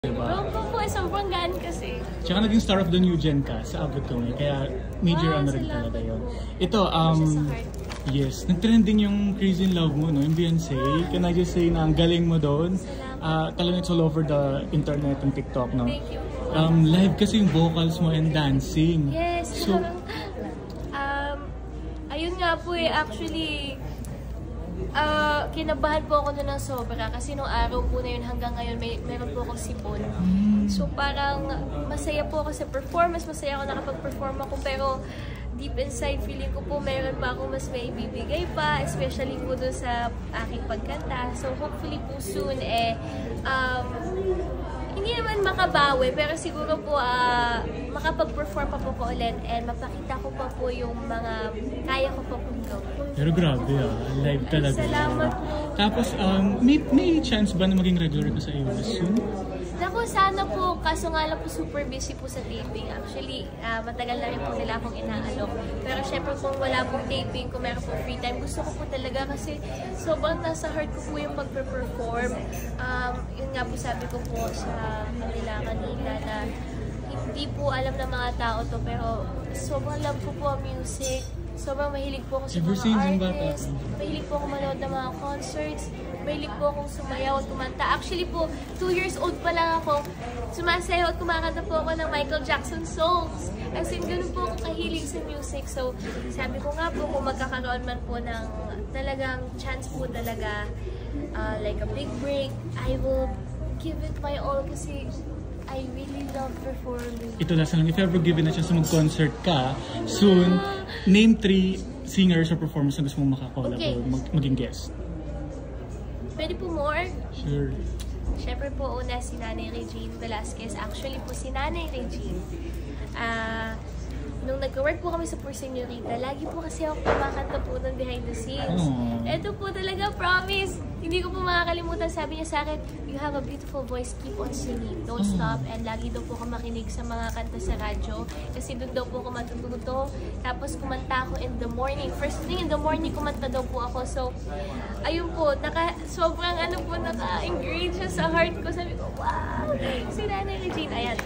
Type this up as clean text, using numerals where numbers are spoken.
Diba? Oo po, sobrang gaan kasi. Tsaka naging star of the new gen ka sa Abot Kami, kaya major ano rin talaga yun. Ito, yes, nag-trending yung Crazy in Love mo, no? Yung Beyonce. Can I just say na ang galing mo doon? Talagang it's all over the internet and TikTok, no? Thank you. Live kasi yung vocals mo and dancing. Yes. So, ayun nga po actually, kinabahan po ako nun ng sobra kasi nung araw po na yun hanggang ngayon meron po akong sipon. So parang masaya po ako sa performance, masaya ako nakapag-perform ako, pero deep inside feeling ko po meron pa akong mas may ibibigay pa, especially po dun sa aking pagkanta. So hopefully po soon hindi naman makabawi, pero siguro po makapag-perform pa po ulit and mapakita ko pa po yung mga kaya ko pa pong gawin. Pero grabe live talaga. Salamat po. Tapos, may chance ba na maging regular ka sa ABS soon? Naku, sana po. Kaso nga lang po super busy po sa taping. Actually, matagal na rin po nila akong inaalok. Pero syempre kung wala pong taping, kung meron po free time, gusto ko po talaga kasi sobrang nasa heart ko po yung pag-perform. Yun nga po sabi ko po sa kanila kanina na hindi po alam ng mga tao to, pero sobrang love ko po ang music. Sobrang mahilig po ako sa mga artists. Mahilig po ako manood ng mga concerts. Mahilig po akong sumayaw at kumanta. Actually po, 2 years old pa lang ako. Sumasayaw at kumakanta po ako ng Michael Jackson songs. As in, ganun po ako kahilig sa music. So, sabi ko nga po, kung magkakaroon man po ng talagang chance po talaga, like a big break, I will give it my all kasi I really love performing. Ito last lang, if ever given na chance na mag-concert ka, soon, name 3 singers or performers na gusto mong makakollab o maging guest. Pwede po more? Sure. Siyempre po una si Nanay Regine Velasquez. Actually po si Nanay Regine, nung nag-work po kami sa Poor Señorita, lagi po kasi ako kumakanta po nun behind the scenes. Ito po talaga, promise, hindi ko po makakalimutan. Sabi niya sa akin, you have a beautiful voice, keep on singing, don't stop. And lagi daw po ako makinig sa mga kanta sa radyo kasi doon daw po ako matututo. Tapos kumanta ako in the morning. First thing in the morning, kumanta daw po ako. So, ayun po, sobrang naka-engage siya sa heart ko. Sabi ko, wow, si Nanay Regine, ayan.